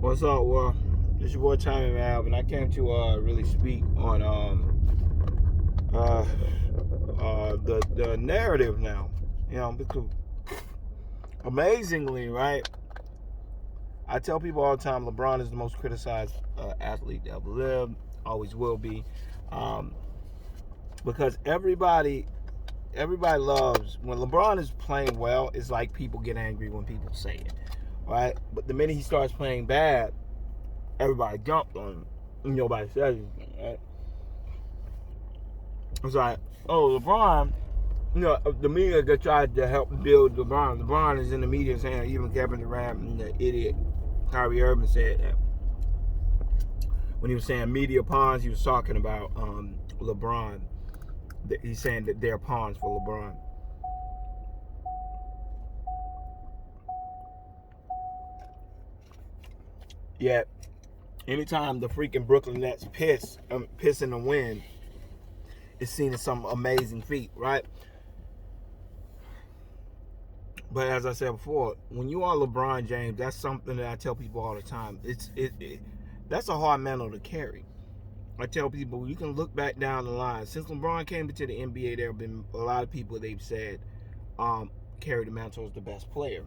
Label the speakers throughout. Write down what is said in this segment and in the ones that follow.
Speaker 1: What's up? Well, this your boy Tommy Malv, and I came to really speak on the narrative now. Because amazingly, right? I tell people all the time, LeBron is the most criticized athlete that ever lived, always will be, um, because everybody loves when LeBron is playing well. It's like people get angry when people say it, right? But the minute he starts playing bad, everybody jumped on him. Nobody says anything, right? It's like, oh, LeBron, the media that tried to help build LeBron. LeBron is in the media saying, even Kevin Durant and the idiot Kyrie Irving said that. When he was saying media pawns, he was talking about LeBron. He's saying that they're pawns for LeBron. Yet, anytime the freaking Brooklyn Nets piss in the wind, it's seen as some amazing feat, right? But as I said before, when you are LeBron James, that's something that I tell people all the time. That's a hard mantle to carry. I tell people, you can look back down the line. Since LeBron came into the NBA, there have been a lot of people they've said carry the mantle as the best player.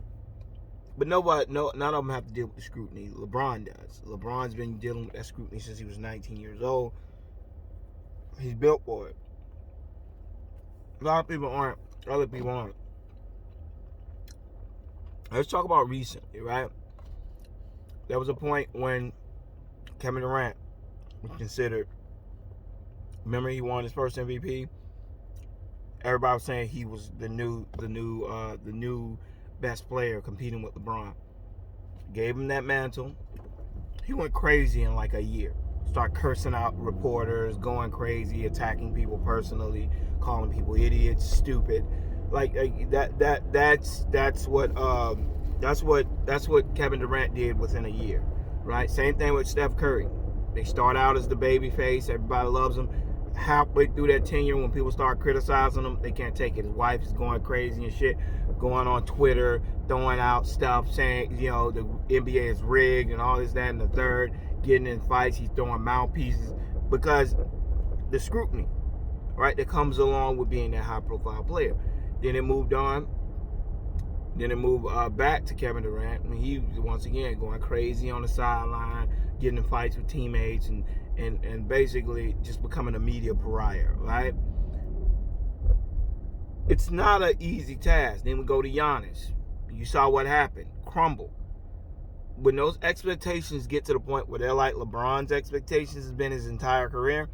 Speaker 1: But none of them have to deal with the scrutiny. LeBron does. LeBron's been dealing with that scrutiny since he was 19 years old. He's built for it. A lot of people aren't. Other people aren't. Let's talk about recently, right? There was a point when Kevin Durant was considered. Remember, he won his first MVP. Everybody was saying he was the new best player competing with LeBron. Gave him that mantle. He went crazy in like a year. Start cursing out reporters, going crazy, attacking people personally, calling people idiots, stupid. Like that's what Kevin Durant did within a year, right? Same thing with Steph Curry. They start out as the baby face, everybody loves him. Halfway through that tenure, when people start criticizing him, they can't take it. His wife is going crazy and shit, going on Twitter, throwing out stuff, saying, the NBA is rigged and all this, that, and the third, getting in fights. He's throwing mouthpieces because the scrutiny, right, that comes along with being that high-profile player. Then it moved on. Then it moved back to Kevin Durant. I mean, he was once again going crazy on the sideline, getting in fights with teammates, and basically just becoming a media pariah, right? It's not an easy task. Then we go to Giannis. You saw what happened. Crumble. When those expectations get to the point where they're like LeBron's expectations has been his entire career,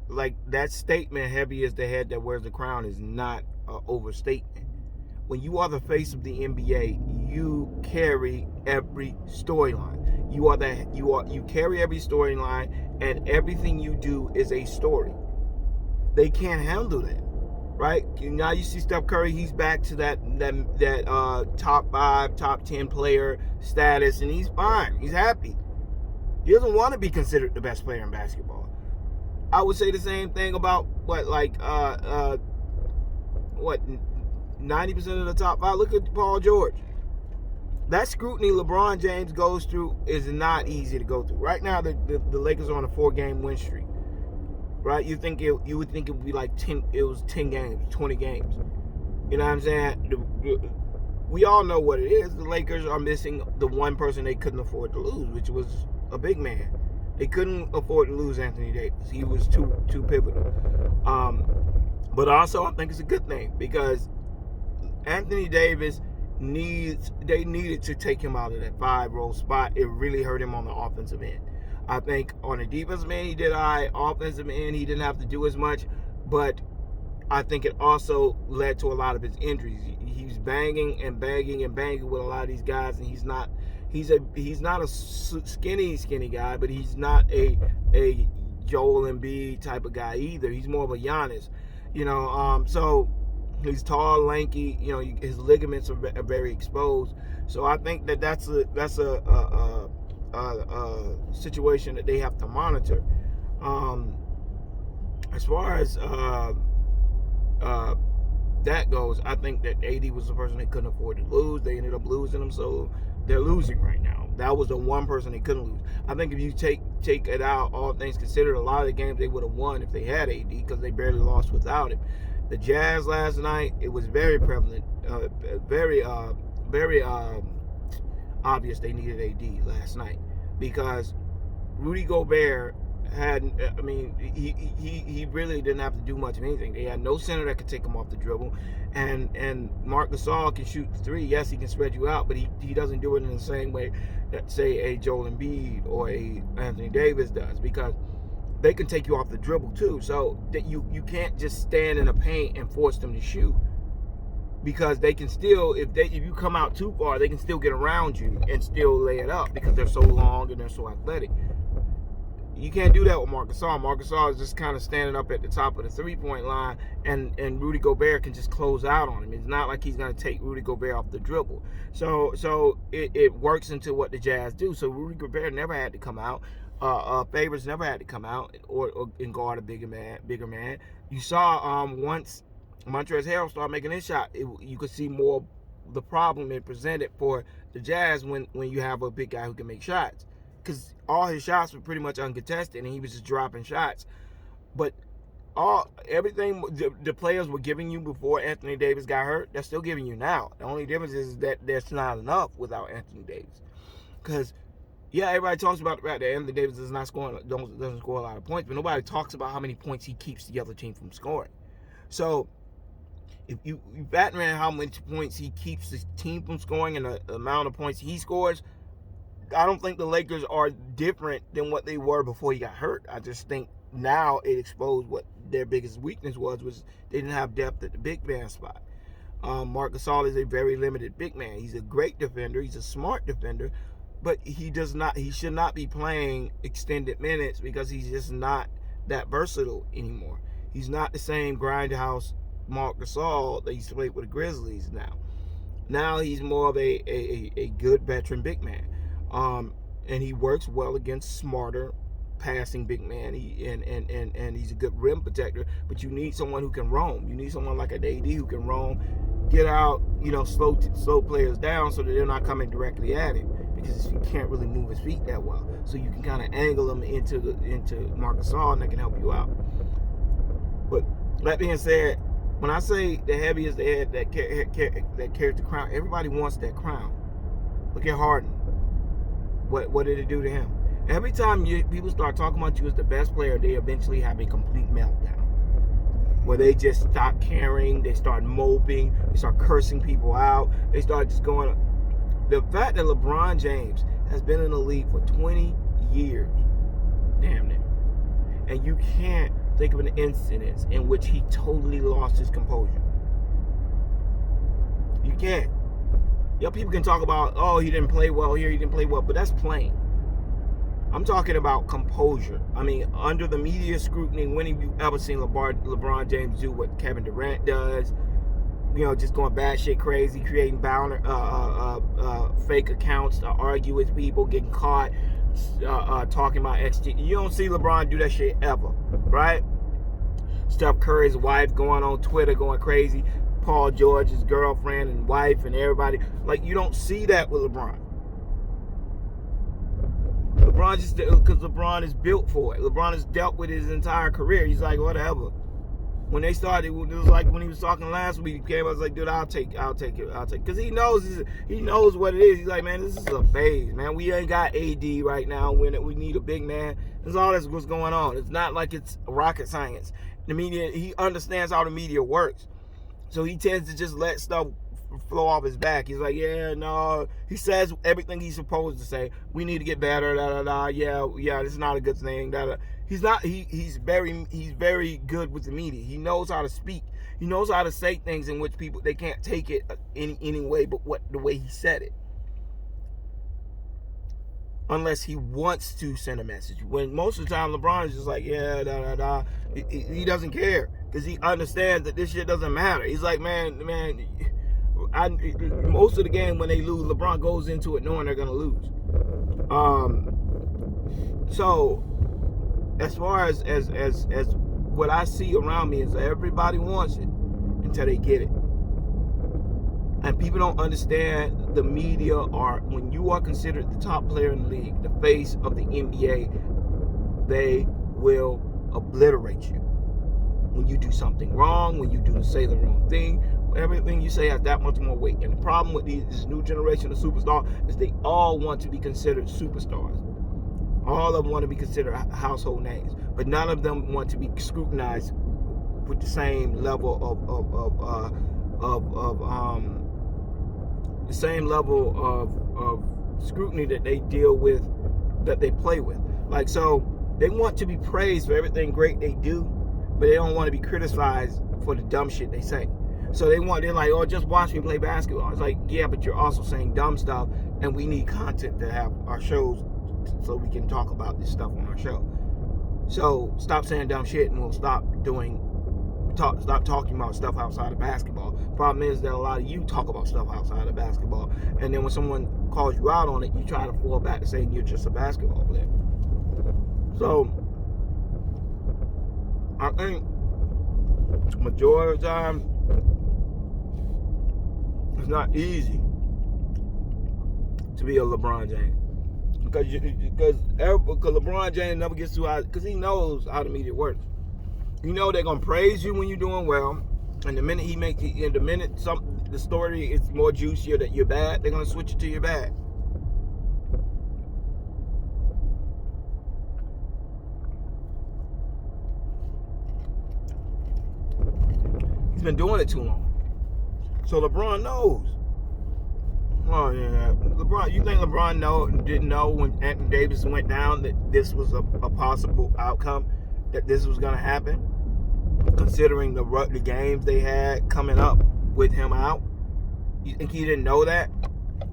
Speaker 1: like that statement, heavy as the head that wears the crown, is not an overstatement. When you are the face of the NBA, you carry every storyline. You carry every storyline, and everything you do is a story. They can't handle that, right? Now you see Steph Curry, he's back to that top 5, top 10 player status, and he's fine. He's happy. He doesn't want to be considered the best player in basketball. I would say the same thing about 90% of the top 5. Look at Paul George. That scrutiny LeBron James goes through is not easy to go through. Right now, the Lakers are on a 4-game win streak. Right? You would think it would be like 10. It was 10 games, 20 games. You know what I'm saying? We all know what it is. The Lakers are missing the one person they couldn't afford to lose, which was a big man. They couldn't afford to lose Anthony Davis. He was too pivotal. But also, I think it's a good thing because Anthony Davis they needed to take him out of that 5-role spot. It really hurt him on the offensive end. I think on the defensive end, he did all right. Offensive end, he didn't have to do as much, but I think it also led to a lot of his injuries. He's banging with a lot of these guys, and he's not a skinny guy, but he's not a Joel Embiid type of guy either. He's more of a Giannis, so he's tall, lanky. His ligaments are very exposed. So I think that's a situation that they have to monitor. As far as that goes, I think that AD was the person they couldn't afford to lose. They ended up losing him, so they're losing right now. That was the one person they couldn't lose. I think if you take it out, all things considered, a lot of the games they would have won if they had AD, because they barely lost without him. The Jazz last night, it was very prevalent, very obvious they needed AD last night, because Rudy Gobert he really didn't have to do much of anything. They had no center that could take him off the dribble, and Marc Gasol can shoot the three. Yes, he can spread you out, but he doesn't do it in the same way that, say, a Joel Embiid or a Anthony Davis does, because they can take you off the dribble too. So that you can't just stand in the paint and force them to shoot, because they can still, if you come out too far, they can still get around you and still lay it up, because they're so long and they're so athletic. You can't do that with Marc Gasol. Marc Gasol is just kind of standing up at the top of the three-point line, and Rudy Gobert can just close out on him. It's not like he's going to take Rudy Gobert off the dribble. So it works into what the Jazz do. So Rudy Gobert never had to come out. Favors never had to come out or guard a bigger man. You saw once Montrezl Harrell started making his shot, you could see more of the problem it presented for the Jazz when you have a big guy who can make shots. Because all his shots were pretty much uncontested, and he was just dropping shots. But everything the players were giving you before Anthony Davis got hurt, they're still giving you now. The only difference is that there's not enough without Anthony Davis. Because, yeah, everybody talks about the fact that Anthony Davis doesn't score a lot of points, but nobody talks about how many points he keeps the other team from scoring. So if you factor in how many points he keeps the team from scoring and the amount of points he scores, I don't think the Lakers are different than what they were before he got hurt. I just think now it exposed what their biggest weakness was they didn't have depth at the big man spot. Marc Gasol is a very limited big man. He's a great defender. He's a smart defender, but he should not be playing extended minutes, because he's just not that versatile anymore. He's not the same grindhouse Marc Gasol that used to play with the Grizzlies now. Now he's more of a good veteran big man. And he works well against smarter passing big man. And he's a good rim protector. But you need someone who can roam. You need someone like an AD who can roam, get out, slow players down so that they're not coming directly at him, because he can't really move his feet that well. So you can kind of angle him into Marc Gasol, and that can help you out. But that being said, when I say the heavy is the head that carries the crown, everybody wants that crown. Look at Harden. What did it do to him? Every time people start talking about you as the best player, they eventually have a complete meltdown, where they just stop caring, they start moping, they start cursing people out, they start just going. The fact that LeBron James has been in the league for 20 years, damn near, and you can't think of an incident in which he totally lost his composure. You can't. Yeah, people can talk about, oh, he didn't play well here, he didn't play well, but that's playing. I'm talking about composure. I mean, under the media scrutiny, when have you ever seen LeBron James do what Kevin Durant does? Just going batshit crazy, creating fake accounts to argue with people, getting caught talking about XG. You don't see LeBron do that shit ever, right? Steph Curry's wife going on Twitter going crazy. Paul George's girlfriend and wife and everybody. Like, you don't see that with LeBron. LeBron just, because LeBron is built for it. LeBron has dealt with his entire career. He's like, whatever. When they started, it was like when he was talking last week, he came, I was like, dude, I'll take it. Because he knows what it is. He's like, man, this is a phase, man. We ain't got AD right now. We need a big man. That's all that's what's going on. It's not like it's rocket science. The media, he understands how the media works. So he tends to just let stuff flow off his back. He's like, yeah, no. He says everything he's supposed to say. We need to get better. Yeah, this is not a good thing. He's not. He's very good with the media. He knows how to speak. He knows how to say things in which people, they can't take it any way but the way he said it. Unless he wants to send a message. When most of the time LeBron is just like, yeah, he doesn't care, because he understands that this shit doesn't matter. He's like, man, most of the game when they lose, LeBron goes into it knowing they're gonna lose. So as far as what I see around me is everybody wants it until they get it. And people don't understand the media are, when you are considered the top player in the league, the face of the NBA, they will obliterate you. When you do something wrong, when you say the wrong thing, everything you say has that much more weight. And the problem with this new generation of superstars is they all want to be considered superstars. All of them want to be considered household names, but none of them want to be scrutinized with the same level of scrutiny that they deal with, that they play with. Like, so they want to be praised for everything great they do, but they don't want to be criticized for the dumb shit they say. So they're like, oh, just watch me play basketball. It's like, yeah, but you're also saying dumb stuff, and we need content to have our shows so we can talk about this stuff on our show. So stop saying dumb shit, and we'll stop talking about stuff outside of basketball. Problem is that a lot of you talk about stuff outside of basketball, and then when someone calls you out on it, you try to fall back to saying you're just a basketball player. So I think majority of the time it's not easy to be a LeBron James, because LeBron James never gets too high, because he knows how the media works. You know they're gonna praise you when you're doing well, and the minute the story is more juicier that you're bad, they're gonna switch it to you're bad. He's been doing it too long. So LeBron knows. Oh yeah, LeBron. You think LeBron didn't know when Anthony Davis went down that this was a possible outcome, that this was gonna happen? Considering the games they had coming up with him out, you think he didn't know that?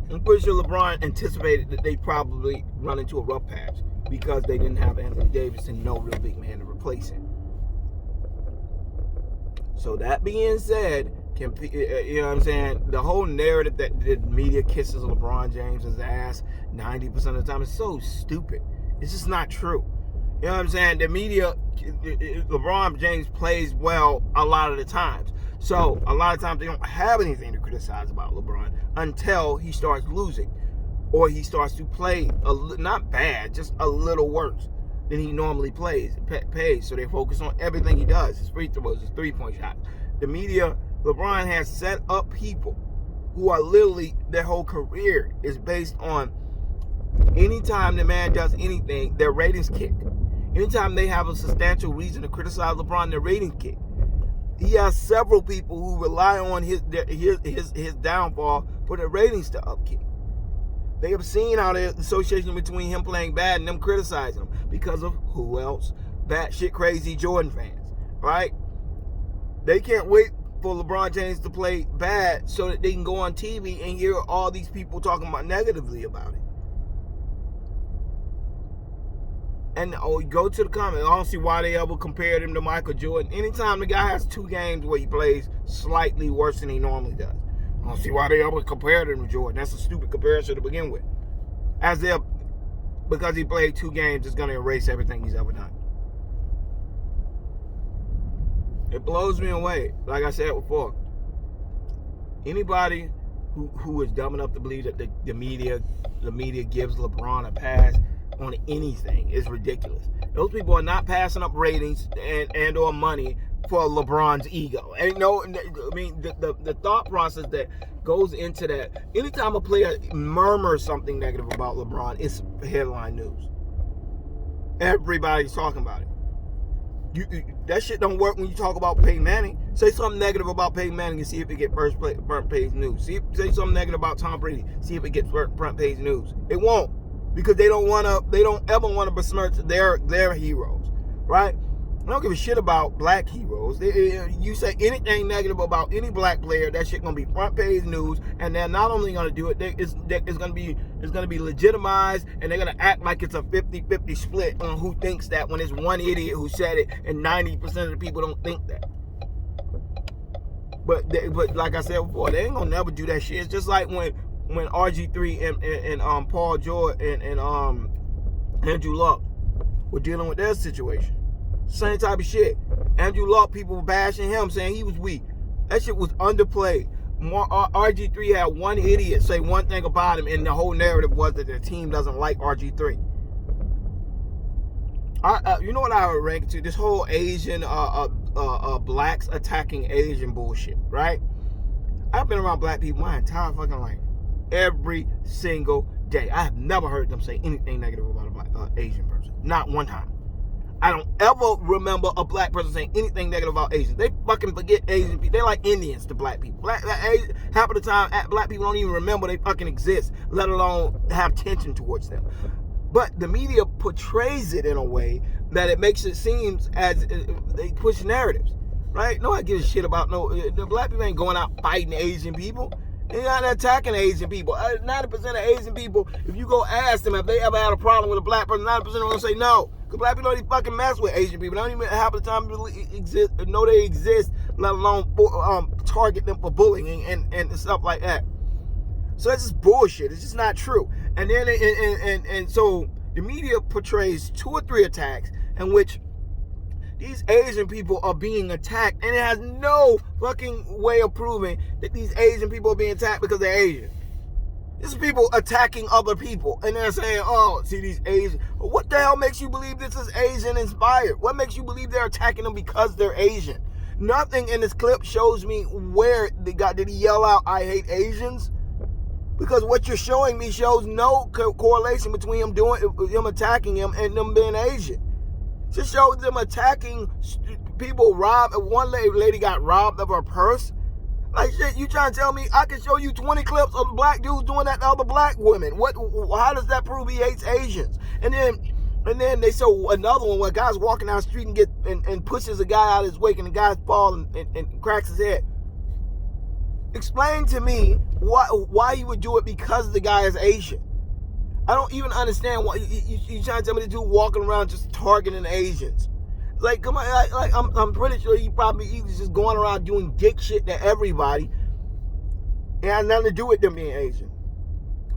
Speaker 1: I'm pretty sure LeBron anticipated that they probably run into a rough patch because they didn't have Anthony Davis and no real big man to replace him. So that being said, you know what I'm saying? The whole narrative that the media kisses LeBron James's ass 90% of the time is so stupid. It's just not true. You know what I'm saying? The media, LeBron James plays well a lot of the times. So a lot of times they don't have anything to criticize about LeBron until he starts losing, or he starts to play not bad, just a little worse than he normally plays. So they focus on everything he does: his free throws, his three-point shots. The media, LeBron has set up people who are literally, their whole career is based on anytime the man does anything, their ratings kick. Anytime they have a substantial reason to criticize LeBron, their ratings kick. He has several people who rely on his downfall for their ratings to upkick. They have seen how the association between him playing bad and them criticizing him because of who else? Batshit crazy Jordan fans, right? They can't wait for LeBron James to play bad so that they can go on TV and hear all these people talking about negatively about it. And go to the comments. I don't see why they ever compared him to Michael Jordan. Anytime the guy has 2 games where he plays slightly worse than he normally does, I don't see why they ever compared him to Jordan. That's a stupid comparison to begin with. As if because he played 2 games, it's going to erase everything he's ever done. It blows me away. Like I said before, anybody who is dumb enough to believe that the media gives LeBron a pass on anything is ridiculous. Those people are not passing up ratings and or money for LeBron's ego. And the thought process that goes into that. Anytime a player murmurs something negative about LeBron, it's headline news. Everybody's talking about it. That shit don't work when you talk about Peyton Manning. Say something negative about Peyton Manning and see if it gets front page news. Say something negative about Tom Brady, see if it gets front page news. It won't. Because they don't ever want to besmirch their heroes, right? I don't give a shit about black heroes. You say anything negative about any black player, that shit gonna be front page news, and they're not only gonna do it, it's gonna be legitimized, and they're gonna act like it's a 50-50 split on who thinks that, when it's one idiot who said it and 90% of the people don't think that. But like I said before, they ain't gonna never do that shit. It's just like when RG3 and Paul George and Andrew Luck were dealing with their situation. Same type of shit. Andrew Luck, people were bashing him, saying he was weak. That shit was underplayed. RG3 had one idiot say one thing about him, and the whole narrative was that the team doesn't like RG3. You know what I would rank to? This whole Asian, blacks attacking Asian bullshit, right? I've been around black people my entire fucking life. Every single day. I have never heard them say anything negative about a black, Asian person. Not one time. I don't ever remember a black person saying anything negative about Asians. They fucking forget Asian people. They're like Indians to black people. Half of the time, black people don't even remember they fucking exist, let alone have tension towards them. But the media portrays it in a way that it makes it seem as they push narratives, right? Nobody gives a shit about the black people ain't going out fighting Asian people. They're not attacking Asian people. 90% of Asian people, if you go ask them if they ever had a problem with a black person, 90% of them will say no. Because black people don't even fucking mess with Asian people. They don't even half the time know they exist, let alone target them for bullying and stuff like that. So that's just bullshit. It's just not true. And then and so the media portrays 2 or 3 attacks in which these Asian people are being attacked, and it has no fucking way of proving that these Asian people are being attacked because they're Asian. This is people attacking other people, and they're saying, oh, see these Asian. What the hell makes you believe this is Asian inspired? What makes you believe they're attacking them because they're Asian? Nothing in this clip shows me where did he yell out, I hate Asians? Because what you're showing me shows no correlation between him attacking him and them being Asian. Just shows them attacking people. One lady got robbed of her purse. Like shit, you trying to tell me I can show you 20 clips of black dudes doing that to other black women? How does that prove he hates Asians? And then they show another one where a guy's walking down the street and pushes a guy out of his way, and the guy falls and cracks his head. Explain to me why you would do it because the guy is Asian. I don't even understand why you trying to tell me the dude walking around just targeting Asians. Like, come on, I'm pretty sure he was just going around doing dick shit to everybody. It has nothing to do with them being Asian.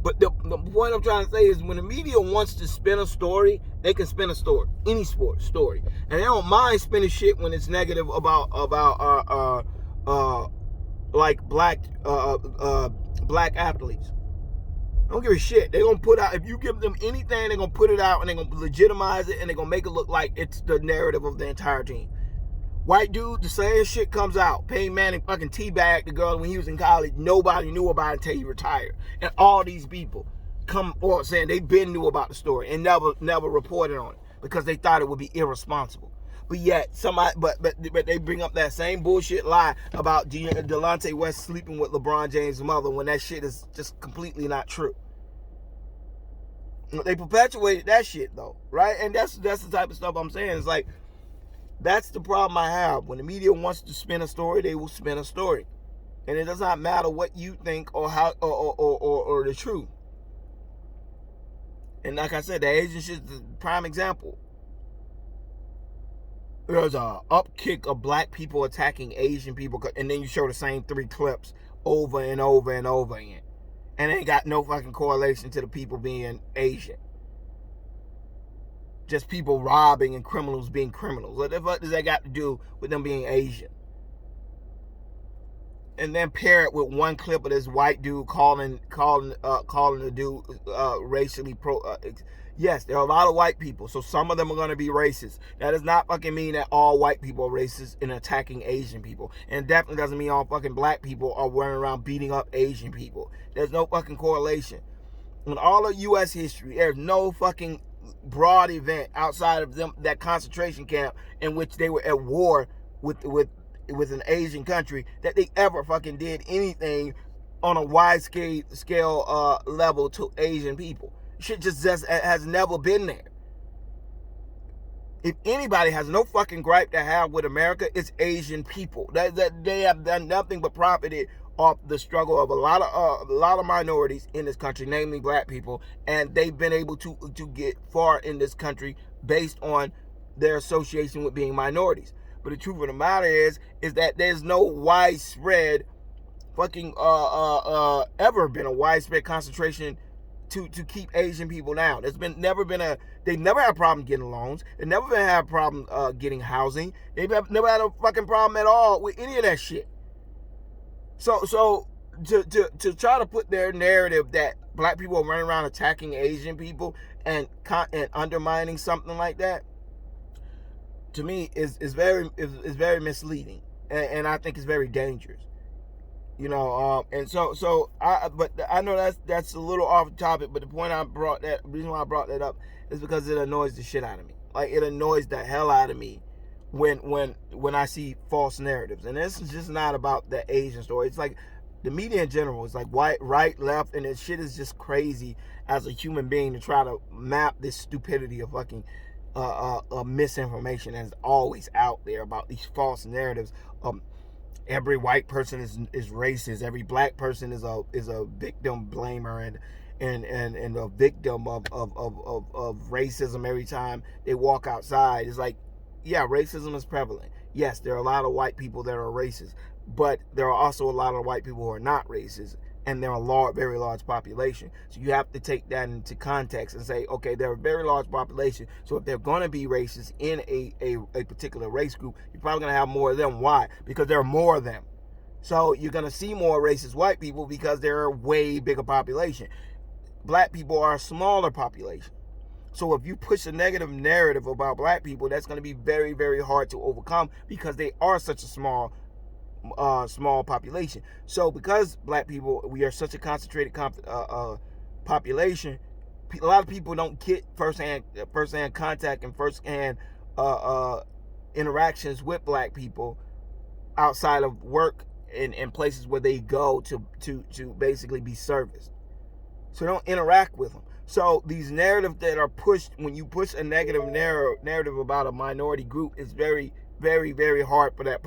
Speaker 1: But the point I'm trying to say is when the media wants to spin a story, they can spin a story, any story, and they don't mind spinning shit when it's negative about like black athletes. I don't give a shit. They're gonna put out, if you give them anything, they're gonna put it out and they're gonna legitimize it and they're gonna make it look like it's the narrative of the entire team. White dude, the same shit comes out. Peyton Manning fucking teabagged the girl when he was in college. Nobody knew about it until he retired. And all these people come forward saying they been knew about the story and never reported on it because they thought it would be irresponsible. But yet but they bring up that same bullshit lie about Delonte West sleeping with LeBron James' mother when that shit is just completely not true. They perpetuated that shit though, right? And that's the type of stuff I'm saying. It's like, that's the problem I have. When the media wants to spin a story, they will spin a story, and it does not matter what you think or how or the truth. And like I said, the Asian shit is a prime example. There's a upkick of black people attacking Asian people, and then you show the same 3 clips over and over and over again. And it ain't got no fucking correlation to the people being Asian. Just people robbing and criminals being criminals. What the fuck does that got to do with them being Asian? And then pair it with one clip of this white dude calling the dude racially yes, there are a lot of white people, so some of them are going to be racist. That does not fucking mean that all white people are racist in attacking Asian people. And it definitely doesn't mean all fucking black people are running around beating up Asian people. There's no fucking correlation. In all of U.S. history, there's no fucking broad event outside of them, that concentration camp in which they were at war with an Asian country, that they ever fucking did anything on a wide scale level to Asian people. Shit just has never been there. If anybody has no fucking gripe to have with America, it's Asian people. That they have done nothing but profited off the struggle of a lot of minorities in this country, namely black people, and they've been able to get far in this country based on their association with being minorities. But the truth of the matter is that there's no widespread fucking ever been a widespread concentration to keep Asian people down. They've never had a problem getting loans. They've never had a problem getting housing. They've never had a fucking problem at all with any of that shit. So to try to put their narrative that black people are running around attacking Asian people and undermining something like that, to me is very misleading, and I think it's very dangerous. And but I know that's a little off topic, but the reason why I brought that up is because it annoys the shit out of me. Like, it annoys the hell out of me when I see false narratives. And this is just not about the Asian story. It's like the media in general. It's like white, right, left, and this shit is just crazy as a human being to try to map this stupidity of fucking misinformation that's always out there about these false narratives. Every white person is racist. Every black person is a victim blamer and a victim of racism every time they walk outside. It's like, yeah, racism is prevalent. Yes, there are a lot of white people that are racist, but there are also a lot of white people who are not racist, and they're a very large population. So you have to take that into context and say, okay, they're a very large population. So if they're going to be racist in a particular race group, you're probably going to have more of them. Why? Because there are more of them. So you're going to see more racist white people because they're a way bigger population. Black people are a smaller population. So if you push a negative narrative about black people, that's going to be very, very hard to overcome because they are such a small population. So because black people, we are such a concentrated population, a lot of people don't get firsthand contact and firsthand interactions with black people outside of work and places where they go to basically be serviced. So they don't interact with them. So these narratives that are pushed, when you push a negative narrative about a minority group, it's very, very, very hard for that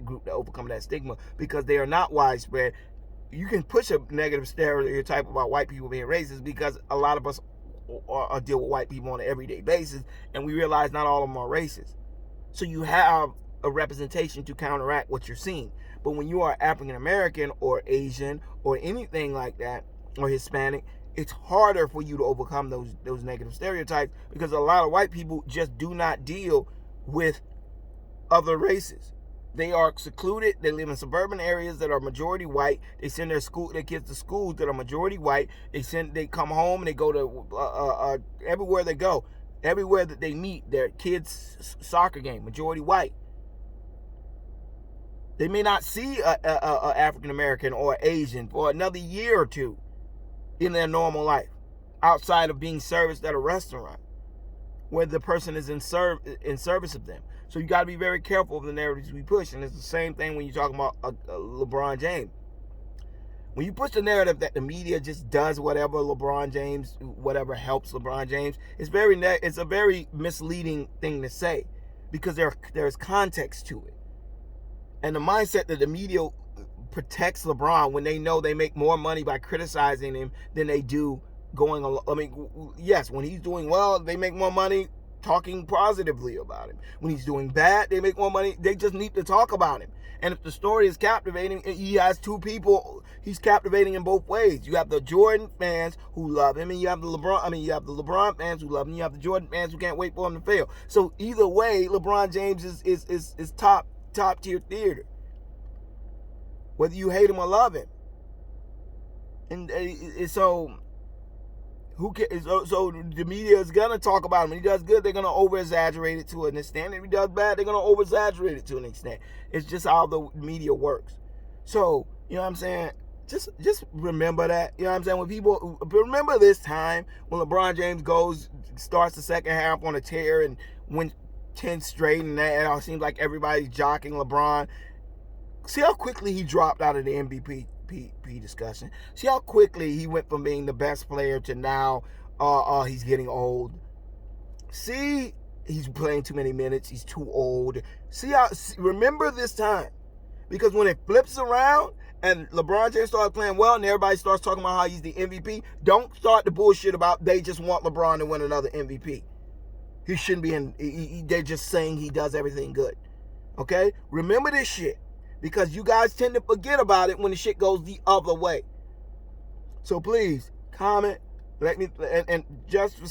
Speaker 1: group to overcome that stigma because they are not widespread. You can push a negative stereotype about white people being racist because a lot of us deal with white people on an everyday basis, and we realize not all of them are racist. So you have a representation to counteract what you're seeing. But when you are African American or Asian or anything like that, or Hispanic, it's harder for you to overcome those negative stereotypes because a lot of white people just do not deal with other races. They are secluded. They live in suburban areas that are majority white. They send their kids to schools that are majority white. They come home and they go to everywhere they go, everywhere that they meet, their kids' soccer game, majority white. They may not see a African American or Asian for another year or two in their normal life, outside of being serviced at a restaurant where the person is in service of them. So you got to be very careful of the narratives we push. And it's the same thing when you're talking about LeBron James. When you push the narrative that the media just does whatever helps LeBron James, it's a very misleading thing to say because there's context to it. And the mindset that the media protects LeBron when they know they make more money by criticizing him than they do going along. I mean, yes, when he's doing well, they make more money talking positively about him. When he's doing bad, they make more money. They just need to talk about him. And if the story is captivating, he has two people. He's captivating in both ways. You have the Jordan fans who love him, and you have the LeBron fans who love him. You have the Jordan fans who can't wait for him to fail. So either way, LeBron James is top tier theater, whether you hate him or love him. And so who cares? So the media is gonna talk about him. When he does good, they're gonna over exaggerate it to an extent. If he does bad, they're gonna over exaggerate it to an extent. It's just how the media works. So you know what I'm saying? Just remember that. You know what I'm saying? When people remember this time when LeBron James starts the second half on a tear and wins 10 straight, and that it seems like everybody's jocking LeBron. See how quickly he dropped out of the MVP discussion. See how quickly he went from being the best player to now he's getting old. See, he's playing too many minutes. He's too old. Remember this time. Because when it flips around and LeBron James starts playing well and everybody starts talking about how he's the MVP, don't start the bullshit about they just want LeBron to win another MVP. He shouldn't be in. They're just saying he does everything good. Okay? Remember this shit. Because you guys tend to forget about it when the shit goes the other way. So please, comment, let me, and just for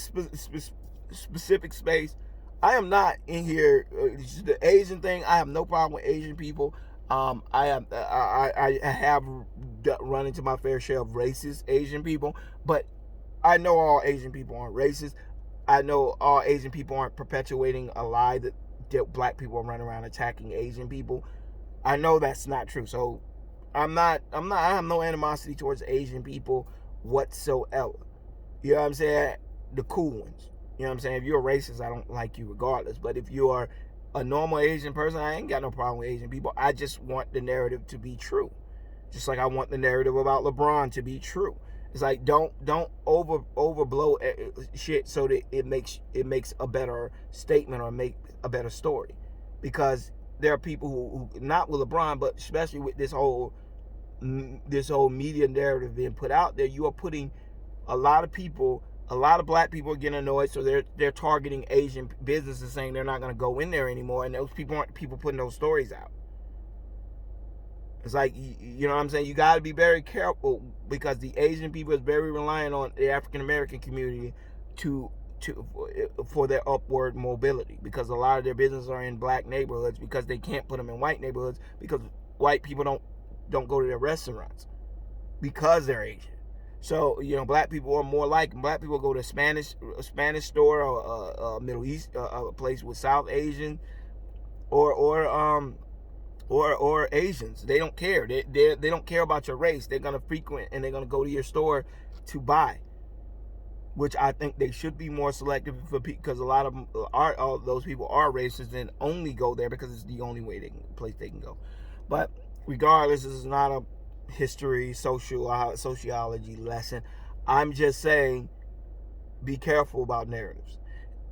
Speaker 1: specific space, I am not in here, the Asian thing, I have no problem with Asian people. I have run into my fair share of racist Asian people, but I know all Asian people aren't racist. I know all Asian people aren't perpetuating a lie that black people are running around attacking Asian people. I know that's not true. So I have no animosity towards Asian people whatsoever. You know what I'm saying? The cool ones. You know what I'm saying? If you're a racist, I don't like you regardless. But if you are a normal Asian person, I ain't got no problem with Asian people. I just want the narrative to be true. Just like I want the narrative about LeBron to be true. It's like don't overblow shit so that it makes a better statement or make a better story. Because there are people who not with LeBron, but especially with this whole media narrative being put out there, you are putting a lot of people, a lot of black people are getting annoyed, so they're targeting Asian businesses, saying they're not going to go in there anymore, and those people aren't people putting those stories out. It's like, you know what I'm saying? You got to be very careful because the Asian people is very reliant on the African American community to for their upward mobility, because a lot of their businesses are in black neighborhoods because they can't put them in white neighborhoods because white people don't go to their restaurants because they're Asian. So, you know, black people are more like black people go to a Spanish store or a Middle East a place with South Asian or Asians. They don't care. They don't care about your race. They're gonna frequent and they're gonna go to your store to buy. Which I think they should be more selective for people, because a lot of them all those people are racist and only go there because it's the only place they can go. But regardless, this is not a history, sociology lesson. I'm just saying, be careful about narratives.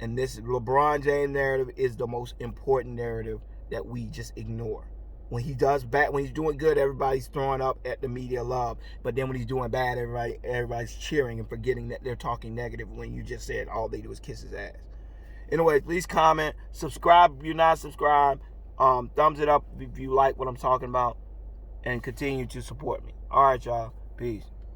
Speaker 1: And this LeBron James narrative is the most important narrative that we just ignore. When he does bad, when he's doing good, everybody's throwing up at the media love. But then when he's doing bad, everybody's cheering and forgetting that they're talking negative when you just said all they do is kiss his ass. Anyway, please comment, subscribe if you're not subscribed. Thumbs it up if you like what I'm talking about, and continue to support me. All right, y'all. Peace.